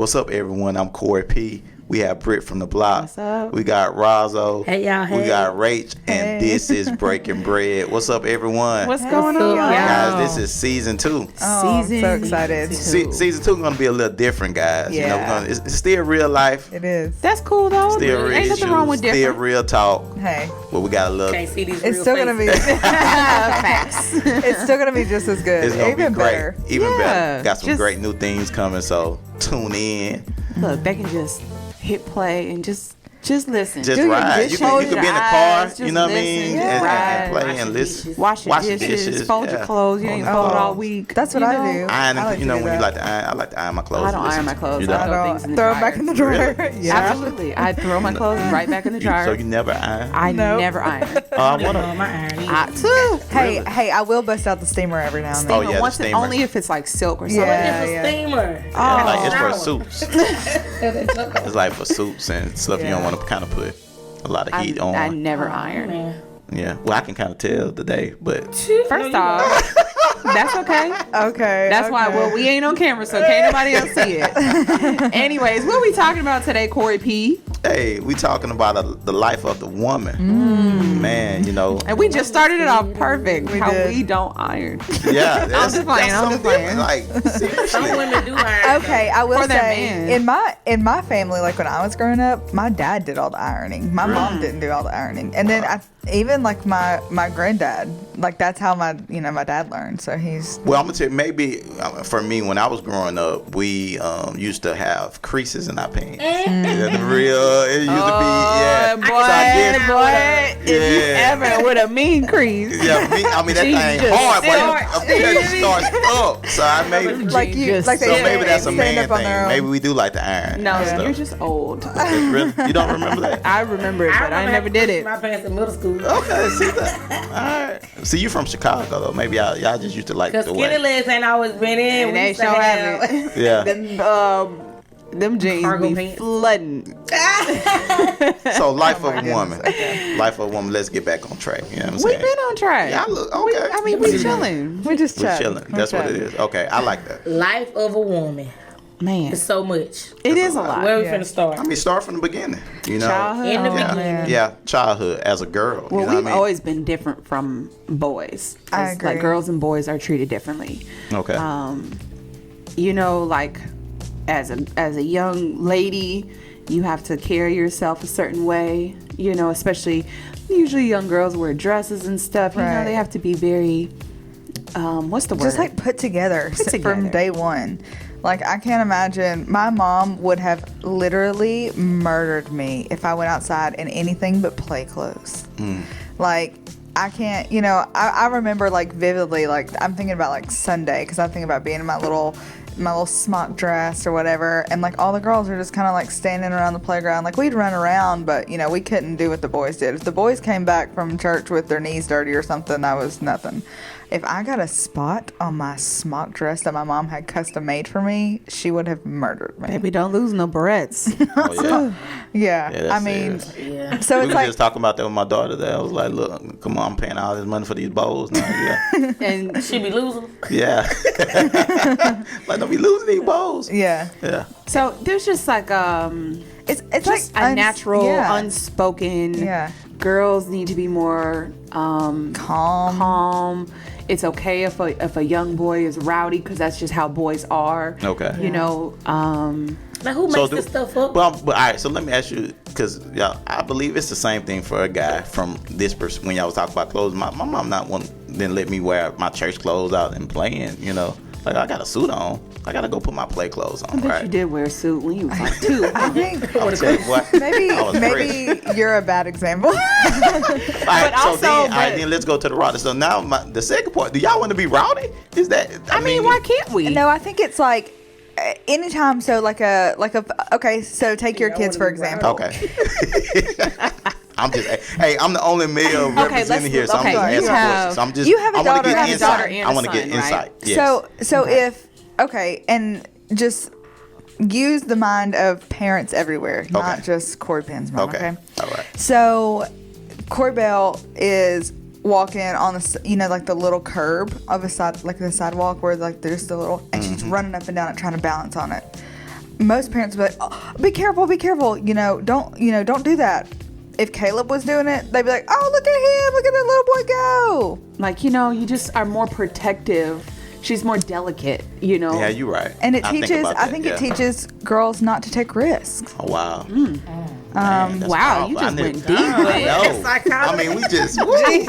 What's up, everyone? I'm Corey P. We have Britt from the block. What's up? We got Rozzo. Hey, y'all. Hey. We got Rach. And this is Breaking Bread. What's up, everyone? What's going on, y'all? Guys, this is season 2. I'm so excited. Season 2 is going to be a little different, guys. Yeah. You know, it's still real life. It is. That's cool, though. Still real Ain't issues. nothing wrong with Still different. real talk. Hey. But we got a little... Can't see these It's real still going to be Facts. it's still going to be just as good. It's going to Even be great. better. Even Yeah, better. Got some just- great new things coming, so tune in. Look, they can just hit play and just listen. Just Do your ride. You dishes, can be in the your car, eyes, you know what I just mean? listen, And ride. play and listen. Wash your dishes, fold your clothes. You ain't fold all week. That's what you I know? do. Ironing, I like you to know, do when you that. like to iron, I like to iron my clothes. I don't iron my clothes. You don't? I throw I things in don't. the Throw them back in the dryer. drawer. Yeah. Absolutely. I throw my clothes right back in the dryer. So you never iron? I Nope. never iron. I want to. my iron. Hey, I will bust out the steamer every now and then. Oh, yeah, the Once steamer. only if it's like silk or something. Yeah. It's a steamer. Oh. Like it's for Shower. suits. It's like for suits and stuff you don't want to kind of put a lot of heat on. I never iron. Man. Yeah. Well, I can kind of tell today, but First off, that's okay. Okay. That's why, well, we ain't on camera, so can't nobody else see it. Anyways, what are we talking about today, Corey P? hey, we talking about the life of the woman. Man, you know. And we just started it off perfect. How did. we don't iron. Yeah. That's, just playing, that's I'm so just playing. different. Like, seriously. Some women do iron. Okay, I will For their say man. in my family, like when I was growing up, my dad did all the ironing. My mom didn't do all the ironing, and then even like my granddad, like that's how my dad learned. So he's Well, I'm gonna tell you, maybe for me, when I was growing up, we used to have creases in our pants. Yeah, the real, it used to be, yeah. Boy, So I guess- boy, if you Yeah. ever with a mean crease. Yeah, I mean that thing Jesus. hard, Starts. but it starts up. So I maybe, like you, Just- like they so Yeah. maybe that's a stand man up on their thing. own. Maybe we do like to iron. No, and stuff. you're just old. Really? You don't remember that? I remember it, but I never did it. My pants in middle school. Okay, see that. All right. See, you from Chicago though. Maybe y'all just used to like Cause the skinny way. legs ain't always been in. And We they used to sure have- haven't. Yeah. Them jeans Cargo be pants. flooding. So life of a goodness, woman. okay. Life of a woman. Let's get back on track. You know what I'm We've saying? been on track. Yeah, I look okay. I mean, we chilling. we just We're chatting. chilling. That's what it is. Okay, I like that. Life of a woman. Man, It's so much. it is a lot. Where we Yeah. finna start? I mean, start from the beginning. You know. Childhood. In the Oh, beginning. man. Yeah, childhood as a girl. Well, you know we've what I mean? always been different from boys. I It's Like agree. girls and boys are treated differently. Okay. You know, like as a young lady, you have to carry yourself a certain way. You know, especially usually young girls wear dresses and stuff. You know, Right. they have to be very. What's the word? Just like put together together. from day one. Like I can't imagine. My mom would have literally murdered me if I went outside in anything but play clothes. Like I can't. I remember like vividly. Like I'm thinking about like Sunday because I'm thinking about being in my little smock dress or whatever, and like all the girls are just kind of like standing around the playground. Like we'd run around, but we couldn't do what the boys did. If the boys came back from church with their knees dirty or something, that was nothing. If I got a spot on my smock dress that my mom had custom made for me, she would have murdered me. Baby, don't lose no barrettes. Oh yeah. Yeah, Yeah, that's I mean, serious. Yeah. so We it's were like just talking about that with my daughter. That I was like, look, come on, I'm paying all this money for these bowls now. Yeah. And She be losing. Yeah. Like, don't be losing these bowls. yeah, Yeah. so there's just like it's just like a natural, yeah, unspoken. Yeah. Girls need to be more calm. calm. It's okay if a young boy is rowdy because that's just how boys are. Okay. You know. Now who makes this stuff up? But all right, so let me ask you, because I believe it's the same thing for a guy from this person. When y'all was talking about clothes, my mom didn't let me wear my church clothes out and playing. Like I got a suit on, I gotta go put my play clothes on, I bet right? you did wear a suit when you was like 2. I think I'll tell you what. maybe I was maybe you're a bad example. All right, also, all right, but- then let's go to the rowdy. So now the second part, do y'all want to be rowdy? Is that? I mean, why can't we? No, I think it's like anytime. So okay. So take your kids for example. Okay. I'm just, hey, I'm the only male representing here, so I'm okay, just you asking have- questions. I'm just, you have a I want daughter, to you get have a insight. daughter and I a want to get son, right? insight. Yes. So if and just use the mind of parents everywhere, not just Corey Penn's mom. Okay. All right. So Corey Bell is walking on the like the little curb of a side, like the sidewalk where like there's the little, and she's running up and down it trying to balance on it. most parents would be like, oh, be careful, don't do that. If Caleb was doing it, they'd be like, oh, look at him, look at that little boy go. Like, you just are more protective. She's more delicate, Yeah, you're right. And it teaches, I think it teaches girls not to take risks. Oh, wow. Man, wow, you just went deep. I mean, we just nugget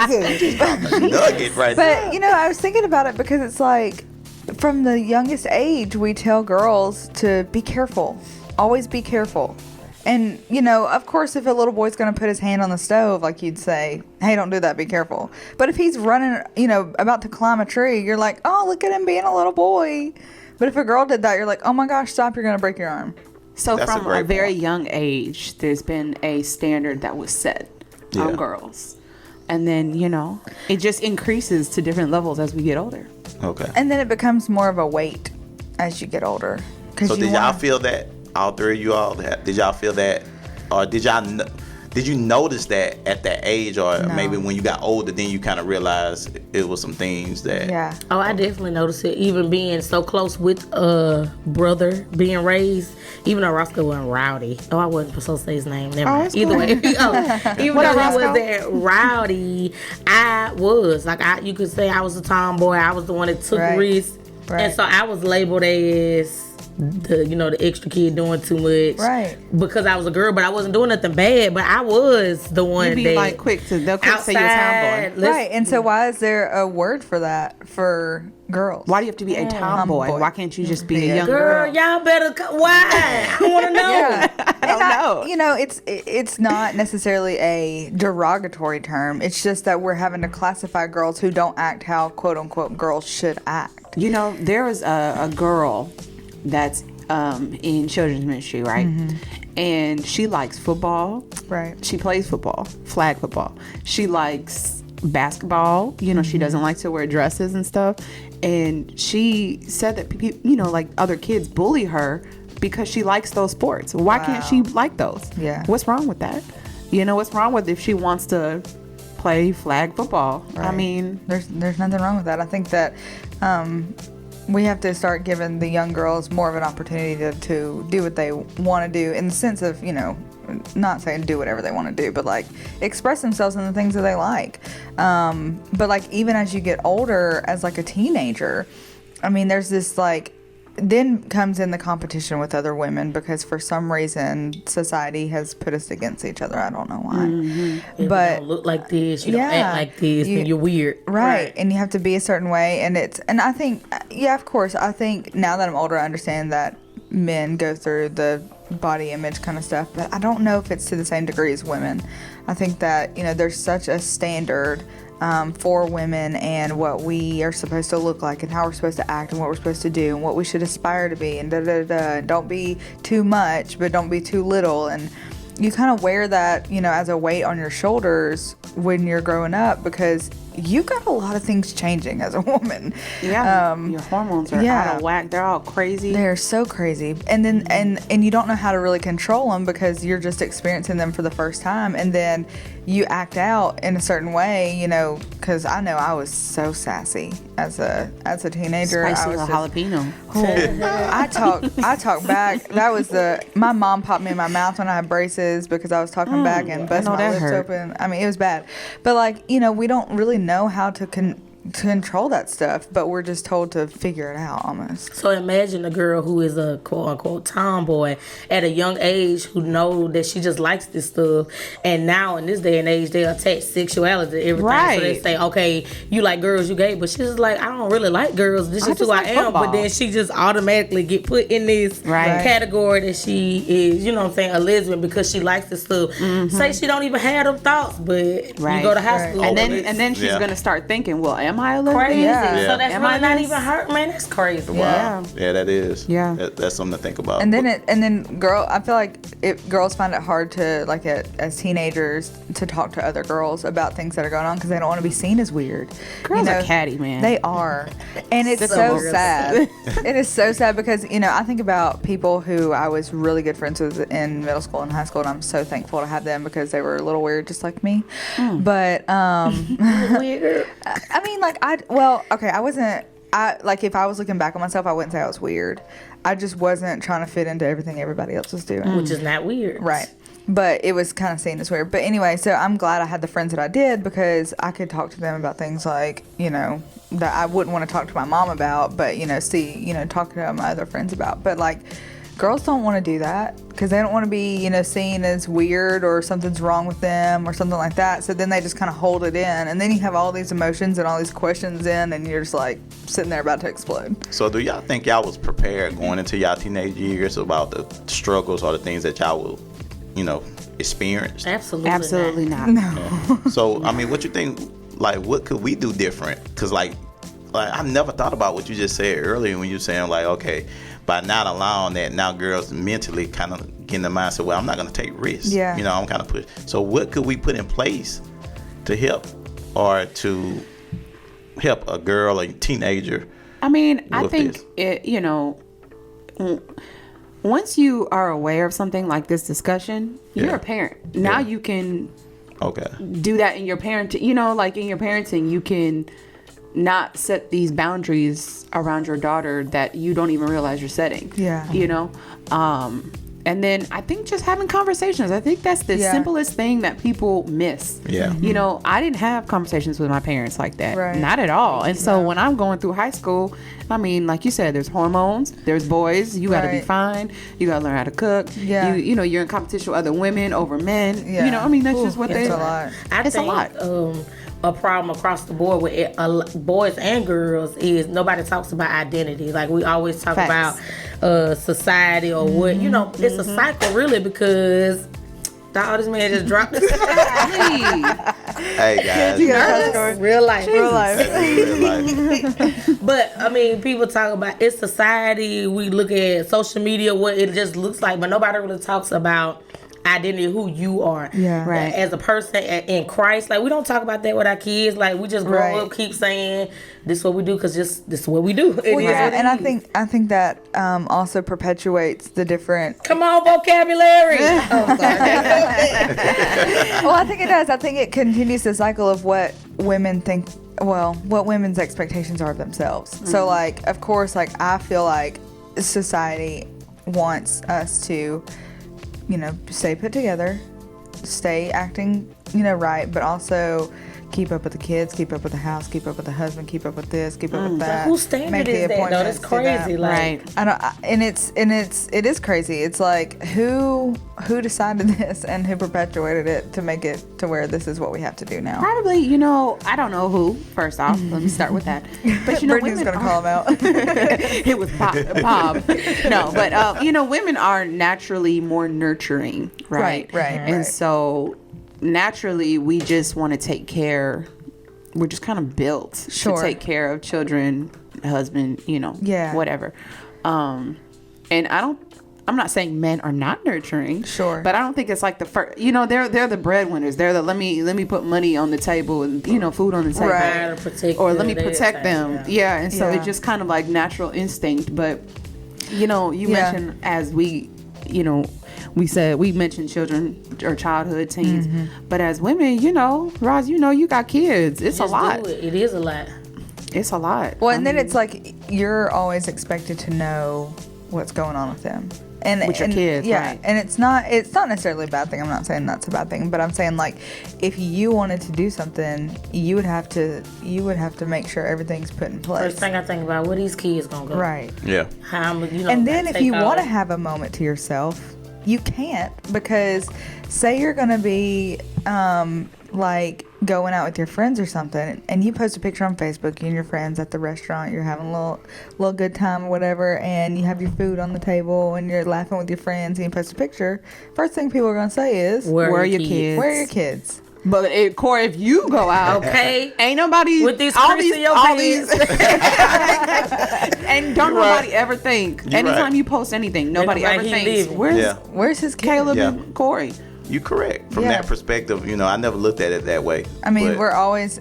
right there. But, I was thinking about it because it's like, from the youngest age, we tell girls to be careful. Always be careful. And, of course, if a little boy's going to put his hand on the stove, like you'd say, hey, don't do that, be careful. But if he's running, about to climb a tree, you're like, oh, look at him being a little boy. But if a girl did that, you're like, oh my gosh, stop, you're going to break your arm. So from a very young age, there's been a standard that was set on girls. And then, it just increases to different levels as we get older. Okay. And then it becomes more of a weight as you get older. So did y'all feel that? All three of you all, did y'all feel that, or did you notice that at that age, or maybe when you got older, then you kind of realized it was some things that? Yeah. Oh, I definitely noticed it. Even being so close with a brother, being raised, even though Roscoe wasn't rowdy. Oh, I wasn't supposed to say his name. Never mind. Either way, even though he wasn't rowdy, I was you could say I was a tomboy. I was the one that took risks, and so I was labeled as the extra kid doing too much, right? Because I was a girl, but I wasn't doing nothing bad. But I was the one they'll quick say you're a tomboy, right? And so why is there a word for that for girls? Why do you have to be a tomboy? Why can't you just be a young girl? Y'all better. Why? I want to know. I don't know. It's not necessarily a derogatory term. It's just that we're having to classify girls who don't act how quote unquote girls should act. There was a girl that's in children's ministry, right? And she likes football. Right. She plays football, flag football. She likes basketball. She doesn't like to wear dresses and stuff. And she said that people, like other kids bully her because she likes those sports. Why can't she like those? Yeah. What's wrong with that? What's wrong with if she wants to play flag football? Right. I mean, there's nothing wrong with that. I think that we have to start giving the young girls more of an opportunity to do what they want to do, in the sense of, not saying do whatever they want to do, but like express themselves in the things that they like. But like even as you get older, as like a teenager, I mean, there's this like, then comes in the competition with other women, because for some reason society has put us against each other. I don't know why. But you don't look like this, you don't act like this, and you're weird. Right. And you have to be a certain way. And I think, of course, I think now that I'm older, I understand that men go through the body image kind of stuff, but I don't know if it's to the same degree as women. I think that, there's such a standard for women and what we are supposed to look like and how we're supposed to act and what we're supposed to do and what we should aspire to be and and don't be too much, but don't be too little. And you kind of wear that, as a weight on your shoulders when you're growing up, because you got a lot of things changing as a woman. Yeah. Your hormones are out of whack. They're all crazy. They're so crazy. And then and you don't know how to really control them because you're just experiencing them for the first time. And then you act out in a certain way, because I know I was so sassy as a teenager. Spicy I was little jalapeno. I talk back. That was my mom popped me in my mouth when I had braces because I was talking back and busting my lips open. I mean, it was bad. But we don't really know how to control that stuff, but we're just told to figure it out almost. So imagine a girl who is a quote unquote tomboy at a young age who know that she just likes this stuff, and now in this day and age they attach sexuality to everything. Right. So they say, okay, you like girls, you gay, but she's just like, I don't really like girls, this is who I am. Football. But then she just automatically get put in this category that she is, a lesbian because she likes this stuff. Say she don't even have them thoughts, but you go to high school and then she's gonna start thinking, well, am I a lesbian? Crazy. Yeah. So that's really not even her, man. That's crazy. Wow. Yeah, that is. Yeah. That's something to think about. And then I feel like girls find it hard to as teenagers to talk to other girls about things that are going on because they don't want to be seen as weird. Girls are catty, man. They are, and it's so sad. It is so sad because I think about people who I was really good friends with in middle school and high school, and I'm so thankful to have them because they were a little weird, just like me. But weird. I mean, I wasn't if I was looking back on myself, I wouldn't say I was weird. I just wasn't trying to fit into everything everybody else was doing. Which is not weird. Right. But it was kind of seen as weird. But anyway, so I'm glad I had the friends that I did, because I could talk to them about things like, that I wouldn't want to talk to my mom about, but, talk to my other friends about. But, like, girls don't want to do that because they don't want to be, seen as weird or something's wrong with them or something like that. So then they just kind of hold it in. And then you have all these emotions and all these questions in, and you're just, like, sitting there about to explode. So do y'all think y'all was prepared going into y'all teenage years about the struggles or the things that y'all will experienced? Absolutely not. No. So, I mean, what you think, like, what could we do different? Because, like I never thought about what you just said earlier when you were saying, like, okay, by not allowing that, now girls mentally kind of get in the mindset, well, I'm not going to take risks. Yeah. I'm kind of push. So what could we put in place to help a girl, a teenager? I mean, I with think once you are aware of something like this discussion, you're a parent. Now you can do that in your parenting. In your parenting, you can not set these boundaries around your daughter that you don't even realize you're setting. Yeah. And then I think just having conversations. I think that's the simplest thing that people miss. Yeah. I didn't have conversations with my parents like that. Right. Not at all. And so when I'm going through high school, I mean, like you said, there's hormones, there's boys, you got to be fine. You got to learn how to cook. Yeah. You're in competition with other women over men. Yeah. That's just what it's a lot. It's a lot. A problem across the board with boys and girls is nobody talks about identity. Like, we always talk about society or what. It's a cycle, really, because this man just dropped this. Hey, guys. Real life. Real life. But, I mean, people talk about it's society. We look at social media, what it just looks like, but nobody really talks about identity, who you are as a person in Christ. Like, we don't talk about that with our kids. Like, we just grow up, keep saying this is what we do because this is what we do. And I think that also perpetuates the different. Come on, vocabulary. Well, I think it does. I think it continues the cycle of what women think. Well, what women's expectations are of themselves. Mm-hmm. So, like, of course, like, I feel like society wants us to stay put together, stay acting, right, but also keep up with the kids, keep up with the house, keep up with the husband, keep up with this, keep up with that. Whose standard is that? No, that's crazy. Right. It is crazy. It's like who decided this and who perpetuated it to make it to where this is what we have to do now. Probably, I don't know who. First off, let me start with that. But Brittany's gonna call him out. It was Bob. No, but women are naturally more nurturing, right? Right. And so naturally we just want to take care. We're just kind of built to take care of children, husband, whatever. And I'm not saying men are not nurturing, but I don't think it's like the first. They're the breadwinners. They're the let me put money on the table and food on the table, right? Or let me protect them. And so it's just kind of like natural instinct. But you mentioned as we mentioned children or childhood teens, but as women, Roz, you got kids. It's a lot. It is a lot. It's a lot. Well, and then it's like you're always expected to know what's going on with them. And with your kids, right? And it's not necessarily a bad thing. I'm not saying that's a bad thing, but I'm saying, like, if you wanted to do something, you would have to make sure everything's put in place. First thing I think about, where these kids gonna go? Right. Yeah. And then if you want to have a moment to yourself, you can't, because say you're gonna be like going out with your friends or something, and you post a picture on Facebook, you and your friends at the restaurant, you're having a little good time or whatever, and you have your food on the table and you're laughing with your friends, and you post a picture, first thing people are going to say is, where are your kids? Where are your kids? But Corey, if you go out, okay, ain't nobody with these all these and don't nobody ever think. Anytime you post anything, nobody ever thinks, where's his Caleb and Corey? You're correct. From that perspective, I never looked at it that way. I mean, we're always,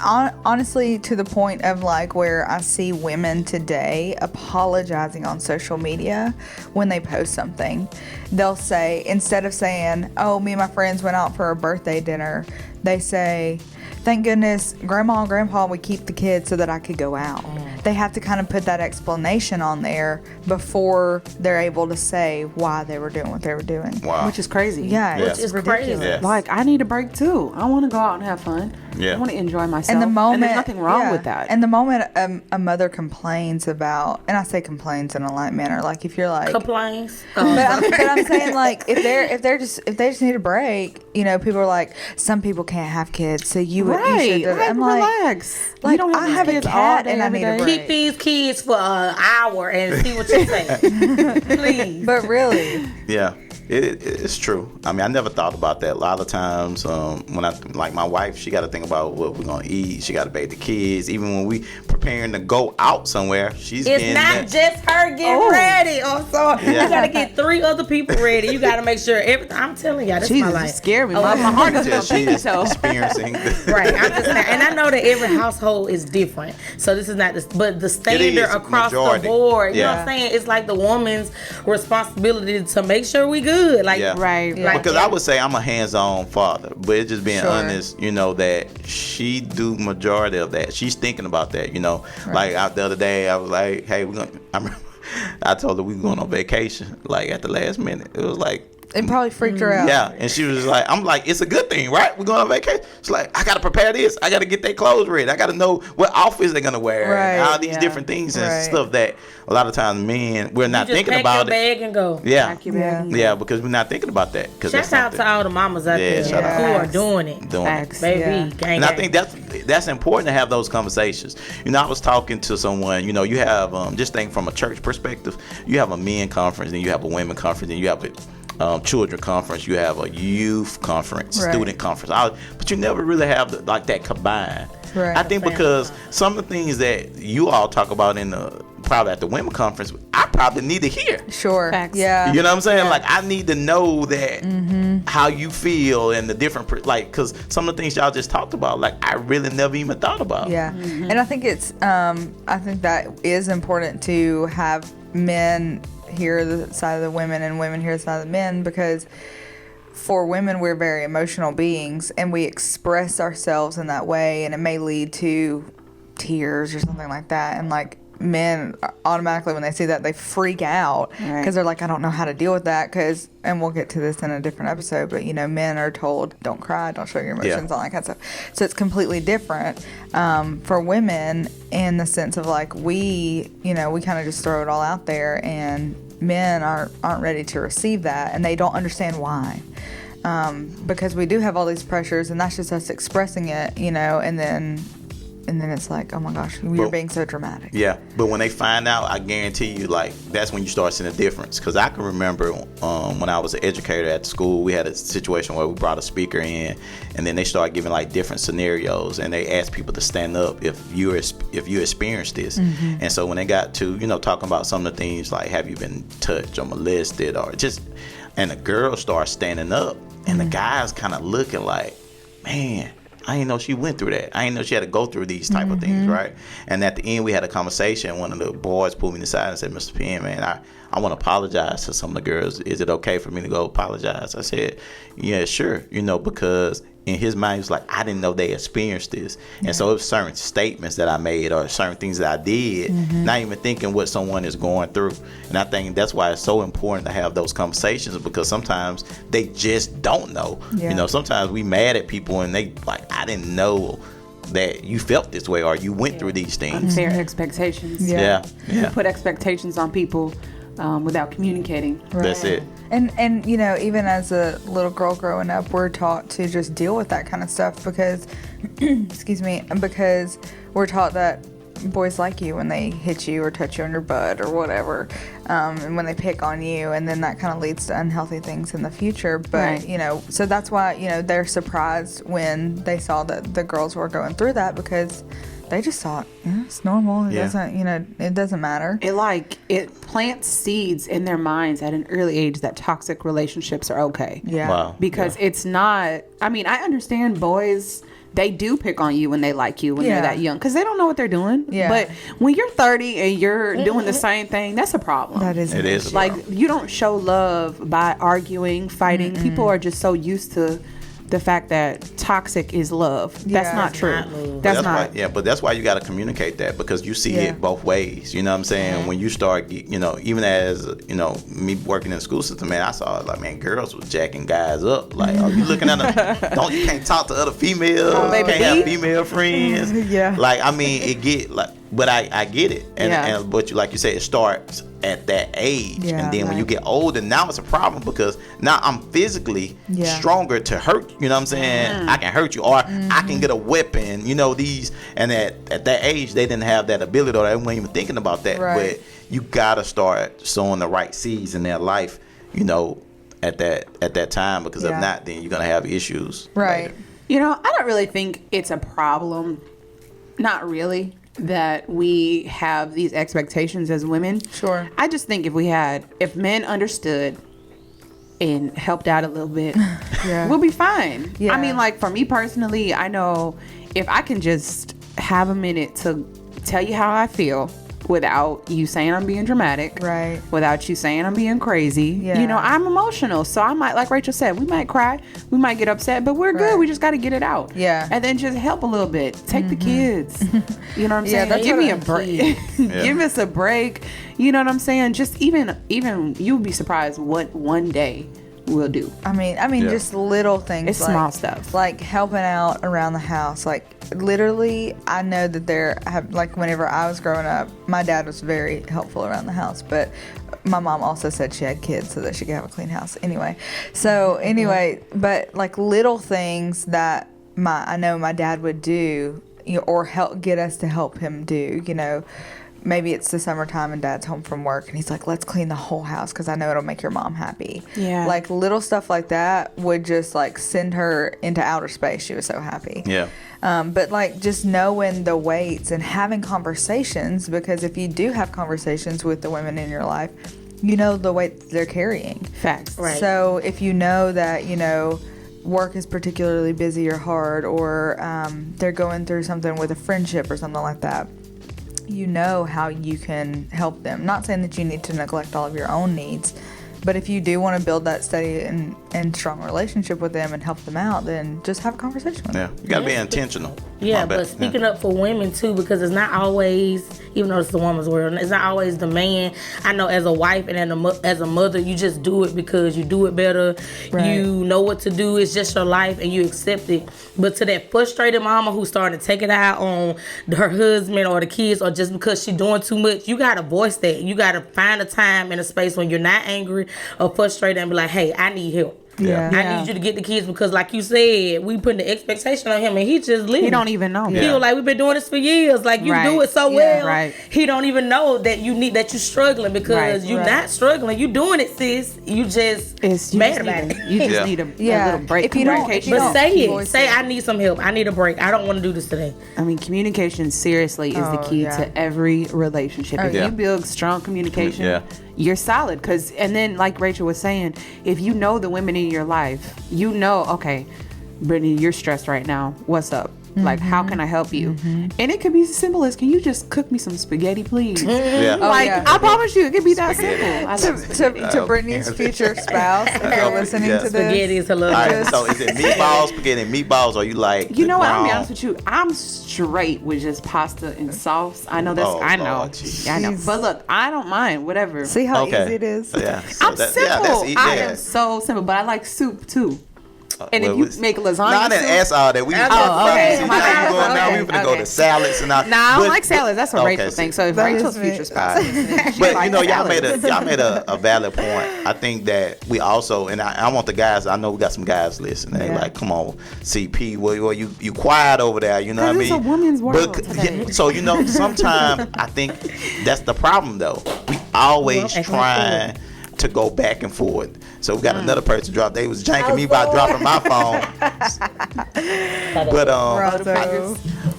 honestly, to the point of, like, where I see women today apologizing on social media when they post something. They'll say, instead of saying, oh, me and my friends went out for a birthday dinner, they say, thank goodness Grandma and Grandpa would keep the kids so that I could go out. they have to kind of put that explanation on there before they're able to say why they were doing what they were doing. Wow. Which is crazy. Yeah, Yeah. it's It's ridiculous. crazy. Yeah. Like, I need a break too. I want to go out and have fun. Yeah. I want to enjoy myself. And the moment, there's nothing wrong yeah. with that. And the moment a mother complains about, and I say complains in a light manner, like if you're like, Complaints. but I'm saying like if they just need a break, you know, people are like, some people can't have kids, so you should. right. Like, I'm like, relax. like, you don't I these have a kids all cat day, and I every need a day. break. Keep these kids for an hour and see what you say. Please. but really, Yeah, it's true. I mean, I never thought about that. A lot of times, when I like my wife, she got to think about what we're gonna eat. She got to bathe the kids. Even when we preparing to go out somewhere, she's It's getting not just her getting ready. Oh, so Yeah. you gotta get 3 other people ready. You gotta make sure everything. I'm telling y'all, that's my Jesus, you life. scared me. Oh, My heart is Yeah, going to she pinch is so. experiencing. Right, I'm just saying, and I know that every household is different, so this is not this, but the standard across majority. the board, you know Yeah. what I'm saying? It's like the woman's responsibility to make sure we good, like Yeah. Right. Yeah. Because I would say I'm a hands-on father, but it's just being Sure. honest, you know, that she do majority of that. She's thinking about that, you know. Like the other day, I was like, "Hey, I told her we were going on vacation." Like at the last minute, it was like, it probably freaked her out. yeah, and she was like, I'm like, it's a good thing, right? We're going on vacation. She's like, I gotta prepare this. I gotta get their clothes ready. I gotta know what outfits they're gonna wear, Right, and all these yeah. different things and Right. stuff that a lot of times men we're not just thinking pack about your it. bag and go. Yeah, Pack your bag and yeah, because we're not thinking about that. Because Shout out to all the mamas out Yeah, there shout out. who are Facts. doing it. doing it. Facts. Baby, Yeah. gang, And I gang. think that's important to have those conversations. You know, I was talking to someone. You know, you have just think from a church perspective. You have a men conference, and you have a women conference, and you have a children conference. You have a youth conference, Right. student conference. But you never really have like that combined. Right. I think Family because some of the things that you all talk about in probably at the women conference, I probably need to hear. Sure. Facts. Yeah. You know what I'm saying? Yeah. Like I need to know that how you feel and the different because some of the things y'all just talked about, like I really never even thought about. Yeah. And I think it's I think that is important to have men hear the side of the women and women hear the side of the men, because for women we're very emotional beings and we express ourselves in that way, and it may lead to tears or something like that, and like men automatically when they see that they freak out because Right. they're like, I don't know how to deal with that, because, and we'll get to this in a different episode, but you know, men are told don't cry, don't show your emotions, Yeah. all that kind of stuff. So it's completely different for women in the sense of like we kind of just throw it all out there, and men aren't ready to receive that, and they don't understand why, because we do have all these pressures, and that's just us expressing it, you know, and then it's like, oh my gosh, you're Well, being so dramatic. Yeah, but when they find out, I guarantee you, like that's when you start seeing the difference. Because I can remember when I was an educator at school, we had a situation where we brought a speaker in, and then they started giving like different scenarios, and they asked people to stand up if you experienced this. And so when they got to talking about some of the things like have you been touched or molested or just, and the girl starts standing up, and the guys kind of looking like, man, I didn't know she went through that. I didn't know she had to go through these type of things, right? And at the end, we had a conversation. One of the boys pulled me aside and said, Mr. Penn, man, I want to apologize to some of the girls. Is it okay for me to go apologize? I said, yeah, sure. Because in his mind, he was like, I didn't know they experienced this. And so it was certain statements that I made or certain things that I did, not even thinking what someone is going through. And I think that's why it's so important to have those conversations, because sometimes they just don't know. Yeah. Sometimes we mad at people and they like, I didn't know that you felt this way or you went through these things. Unfair expectations. Yeah. You put expectations on people without communicating. That's it. And even as a little girl growing up, we're taught to just deal with that kind of stuff because, excuse me, because we're taught that boys like you when they hit you or touch you on your butt or whatever, and when they pick on you, and then that kind of leads to unhealthy things in the future. But Right. so that's why they're surprised when they saw that the girls were going through that, because they just thought it's normal. It doesn't it doesn't matter. It plants seeds in their minds at an early age that toxic relationships are okay. Yeah. Wow. Because it's not, I mean, I understand boys, they do pick on you when they like you when they're that young, because they don't know what they're doing. Yeah. But when you're 30 and you're doing the same thing, that's a problem. That is It is a Like, problem. you don't show love by arguing, fighting. People are just so used to the fact that toxic is love. That's Yeah. not It's true. not love. That's not. But that's why you got to communicate that, because you see it both ways. You know what I'm saying? When you start, even as, me working in the school system, man, I saw like, man, girls was jacking guys up. Like, are you looking at them? You can't talk to other females. You can't have female friends. Yeah. Like, I mean, it get like, but I get it. And but like you said, it starts at that age. Yeah, and then when you get older, now it's a problem, because now I'm physically stronger to hurt. You know what I'm saying? I can hurt you, or I can get a weapon. These, and at that age, they didn't have that ability, or they weren't even thinking about that. Right. But you gotta start sowing the right seeds in their life. At that time, because if not, then you're gonna have issues. Right. later. I don't really think it's a problem. Not really. That we have these expectations as women. Sure. I just think if men understood and helped out a little bit, we'll be fine. Yeah. I mean, like, for me personally, I know if I can just have a minute to tell you how I feel without you saying I'm being dramatic, Right. without you saying I'm being crazy, Yeah. I'm emotional, so I might, like Rachel said, we might cry, we might get upset, but we're good. Right. We just got to get it out. Yeah. And then just help a little bit. Take the kids. You know what I'm Yeah, saying? that's Give what me a I'm break. Give us a break. You know what I'm saying? Just even you'll be surprised what one day will do. I mean, just little things. It's small stuff. like helping out around the house. Like, literally, I know that like, whenever I was growing up, my dad was very helpful around the house, but my mom also said she had kids so that she could have a clean house. But like little things that I know my dad would do, or get us to help him do. Maybe it's the summertime and dad's home from work and he's like, let's clean the whole house because I know it'll make your mom happy. Yeah. Like, little stuff like that would just like send her into outer space. She was so happy. Yeah. But like, just knowing the weights and having conversations, because if you do have conversations with the women in your life, the weight they're carrying. Facts. Right. So if you know that, work is particularly busy or hard, or they're going through something with a friendship or something like that, how you can help them. Not saying that you need to neglect all of your own needs, but if you do want to build that steady and strong relationship with them and help them out, then just have a conversation with them. Yeah. You gotta be intentional. Yeah, My bad. but speaking up for women too, because it's not always, even though it's the woman's world, it's not always the man. I know as a wife and as a mother, you just do it because you do it better. Right. You know what to do. It's just your life and you accept it. But to that frustrated mama who's starting to take it out on her husband or the kids, or just because she's doing too much, you got to voice that. You got to find a time and a space when you're not angry or frustrated and be like, hey, I need help. Yeah. I need you to get the kids, because like you said, we putting the expectation on him and he just living. He don't even know. He was like, we've been doing this for years. Like, you do it so well. Right. He don't even know that you're struggling, because you're not struggling. You doing it, sis. You just mad about it. You just need a little break. If you don't- Communication. But say it. voice Say, it. I need some help. I need a break. I don't want to do this today. I mean, communication seriously is the key to every relationship. If you build strong communication, you're solid. And then, like Rachel was saying, if you know the women in your life, okay, Brittany, you're stressed right now. What's up? Like, how can I help you? And it could be as simple as, can you just cook me some spaghetti, please? Yeah. I promise you, it could be that simple. I love spaghetti. To Brittany's future spouse, if you're listening to this, Spaghetti is All right, hilarious. so is it spaghetti and meatballs, or you like? You know what? I'll be honest with you. I'm straight with just pasta and sauce. I know that's. Oh, I know. Lord, jeez. I know. But look, I don't mind. Whatever. see how Okay. easy it is. Yeah. So I'm simple. that's I am so simple. But I like soup too. And if you make lasagna, no, I didn't soup, ask all that. We okay. See, My now bad. you going now. Okay, We finna go okay. to salads and all. Nah, I don't But- like salads. That's what Okay, Rachel see. thinks. So if That Rachel's is me. future spouse, she But likes y'all salads. made a valid point. I think that we also, and I want the guys. I know we got some guys listening. They like, come on, CP, well you quiet over there. You know what I mean? It's a woman's world But today. so sometimes I think that's the problem though. We always trying to go back and forth. So we got another person drop. They was janking me by dropping my phone.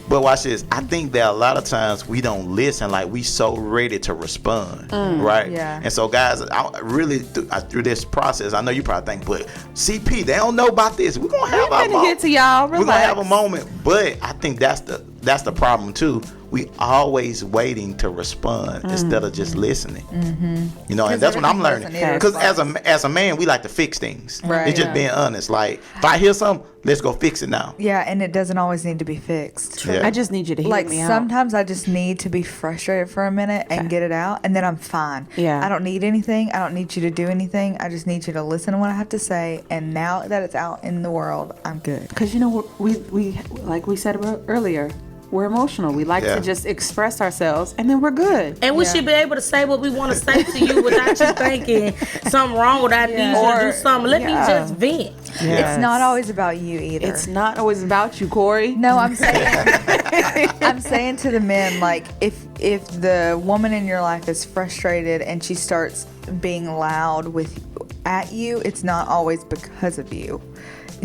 But watch this. I think that a lot of times we don't listen. Like, we so ready to respond, right? Yeah. And so guys, through this process, I know you probably think, but CP, they don't know about this. We're gonna have our We're gonna get to y'all. We're gonna have a Relax. moment. But I think that's the problem too. we always waiting to respond instead of just listening. You know, and that's what I'm learning. Because as a man, we like to fix things. Right. It's just being honest. Like, if I hear something, let's go fix it now. Yeah, and it doesn't always need to be fixed. Yeah. I just need you to hear Like me out. sometimes I just need to be frustrated for a minute and get it out, and then I'm fine. Yeah. I don't need anything. I don't need you to do anything. I just need you to listen to what I have to say, and now that it's out in the world, I'm good. Because, you know, we like we said earlier, we're emotional. We like to just express ourselves, and then we're good. And we should be able to say what we want to say to you without you thinking something wrong with I need you to do something. Let me just vent. It's not always about you either. It's not always about you, Corey. No, I'm saying I'm saying to the men, like, if the woman in your life is frustrated and she starts being loud at you, it's not always because of you.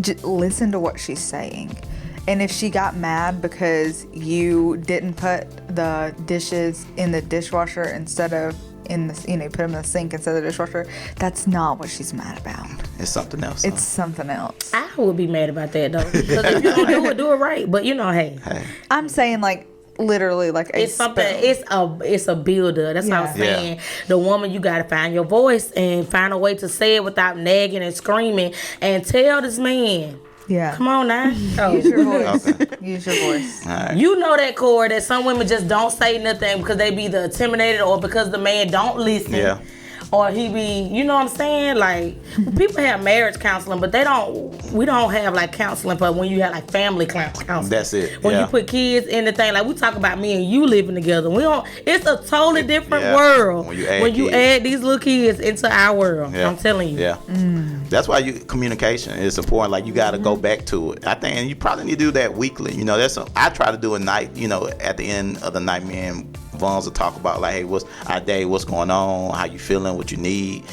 Just listen to what she's saying. And if she got mad because you didn't put the dishes in the dishwasher instead of in the, you know, put them in the sink instead of the dishwasher, that's not what she's mad about. It's something else. It's something else. I would be mad about that, though. Because if you don't do it right. But, you know, hey. I'm saying, like, literally, like, It's something. It's a builder. That's what I'm saying. The woman, you gotta find your voice and find a way to say it without nagging and screaming, and tell this man. Yeah. Come on now. Use your voice. Use your voice. Right. You know that, Corey, that some women just don't say nothing because they be either intimidated or because the man don't listen. Yeah. Or he be, you know what I'm saying? Like, people have marriage counseling, but we don't have like counseling for when you have like family counseling. That's it. When you put kids in the thing, like we talk about me and you living together. It's a totally different world when you add these little kids into our world. Yeah. I'm telling you. Yeah. That's why communication is important. Like, you got to go back to it. I think, and you probably need to do that weekly. You know, I try to do a night, you know, at the end of the night, me and Vons will talk about, like, hey, what's our day, what's going on, how you feeling, what you need.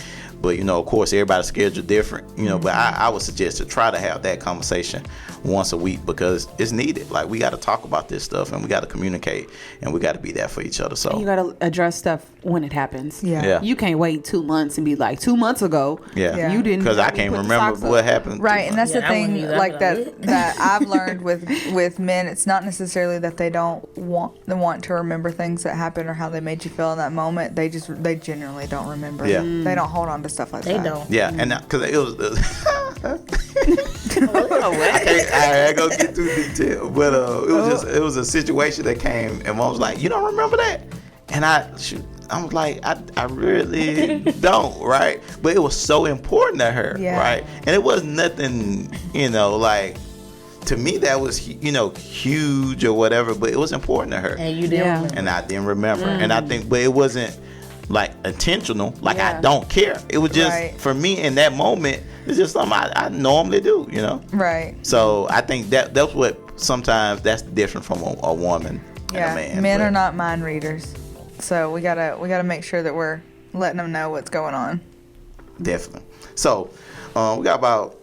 But, you know, of course, everybody's schedule different, you know, but I would suggest to try to have that conversation once a week because it's needed. Like, we got to talk about this stuff and we got to communicate and we got to be there for each other. So you got to address stuff when it happens. Yeah. You can't wait 2 months and be like, 2 months ago, you didn't. Because I can't remember what happened. Right, and that's the thing, either. like that I've learned with men. It's not necessarily that they don't want to remember things that happened or how they made you feel in that moment. They genuinely don't remember. Yeah. They don't hold on to stuff like that. They don't. Yeah, and because it was. I ain't gonna get too detailed, but it was a situation that came, and Mom was like, "You don't remember that?" And I was like, I really don't, right? But it was so important to her, right? And it was nothing, you know, like, to me that was, you know, huge or whatever, but it was important to her. And you didn't remember. And I didn't remember. And I think, but it wasn't like intentional, like I don't care. It was just, for me in that moment, it's just something I normally do, you know? Right. So I think that's what sometimes that's different from a woman and a man. Men are not mind readers. So we gotta make sure that we're letting them know what's going on. Definitely. So we got about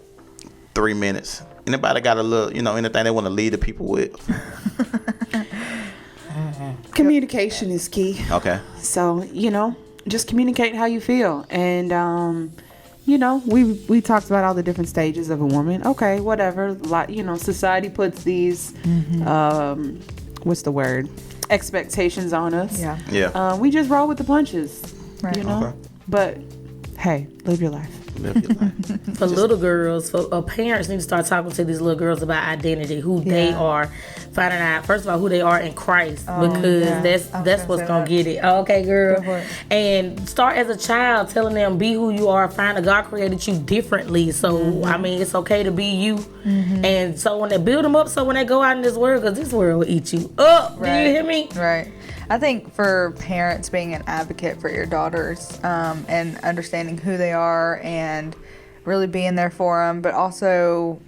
3 minutes. Anybody got a little, you know, anything they want to lead the people with? Communication is key. Okay. So, you know, just communicate how you feel. And, you know, we talked about all the different stages of a woman. Okay, whatever. Like, you know, society puts these, what's the word? Expectations on us. Yeah. Yeah. We just roll with the punches. Right. You know? Okay. But, hey, live your life. Live your life. For little girls, parents need to start talking to these little girls about identity, who they are, finding out first of all who they are in Christ, because that's what's gonna get it. Okay, girl, and start as a child telling them be who you are. Find that God created you differently, so I mean it's okay to be you. And so when they build them up, so when they go out in this world, because this world will eat you up. Do you hear me? Right. I think for parents, being an advocate for your daughters and understanding who they are and really being there for them, but also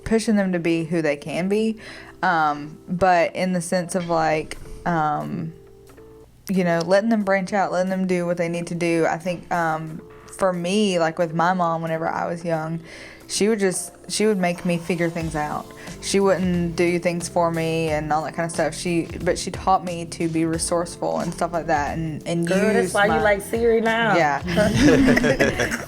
pushing them to be who they can be. But in the sense of like, you know, letting them branch out, letting them do what they need to do. I think for me, like with my mom, whenever I was young, she would make me figure things out. She wouldn't do things for me and all that kind of stuff. But she taught me to be resourcul and stuff like that, and Girl, use that's why you like Siri now. Yeah.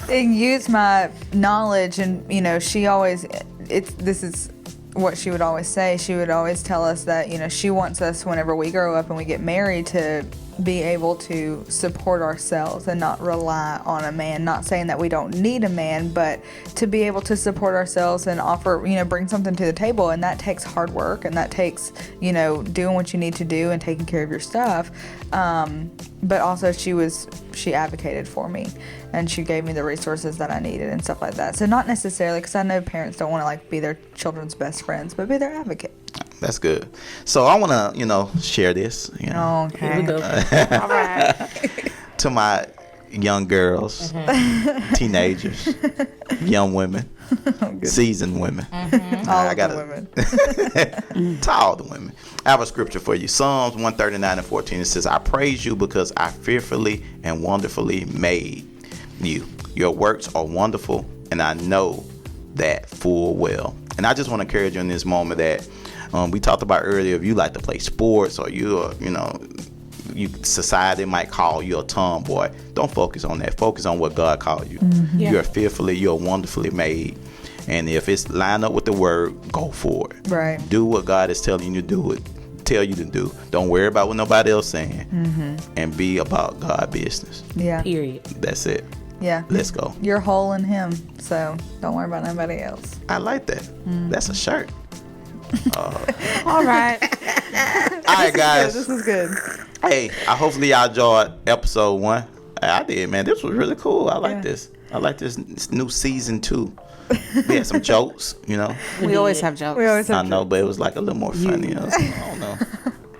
And use my knowledge, and you know, she always this is what she would always say, she would always tell us that, you know, she wants us whenever we grow up and we get married to be able to support ourselves and not rely on a man. Not saying that we don't need a man, but to be able to support ourselves and offer, you know, bring something to the table. And that takes hard work, and that takes, you know, doing what you need to do and taking care of your stuff. But also she advocated for me, and she gave me the resources that I needed and stuff like that. So not necessarily, because I know parents don't want to like be their children's best friends, but be their advocate. That's good. So I want to, you know, share this. You know, Okay. Here we go. All right. to my young girls, teenagers, young women, seasoned women. All of the women. To all the women. I have a scripture for you. Psalms 139 and 14. It says, I praise you because I fearfully and wonderfully made you. Your works are wonderful, and I know that full well. And I just want to encourage you in this moment that we talked about earlier, if you like to play sports or you're, you know, society might call you a tomboy. Don't focus on that. Focus on what God called you. Yeah. You're fearfully, you're wonderfully made. And if it's lined up with the word, go for it. Right. Do what God is telling you to do. Tell you to do. Don't worry about what nobody else saying. And be about God business. Yeah. Period. That's it. Yeah. Let's go. You're whole in him, so don't worry about nobody else. I like that. That's a shirt. All right. All right, guys. This is good. Hey, hopefully y'all enjoyed episode 1. I did, man. This was really cool. I like this. I like this new season 2. We had some jokes, you know. We always have jokes. We always have I know, but it was like a little more funny. You know? I don't know.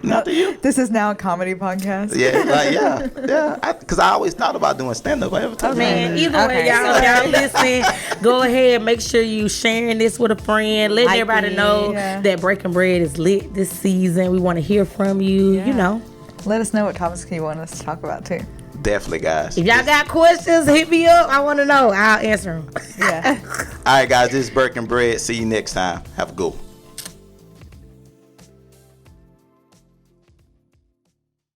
Not to you. This is now a comedy podcast. Yeah, like, yeah. Because I always thought about doing stand-up. I ever told you. Man, either way, y'all listen. Go ahead, make sure you sharing this with a friend. Let everybody know that Breaking Bread is lit this season. We want to hear from you. You know. Let us know what topics you want us to talk about too. Definitely, guys. If y'all got questions, hit me up. I want to know. I'll answer them. Yeah. All right, guys. This is Breaking Bread. See you next time. Have a good one.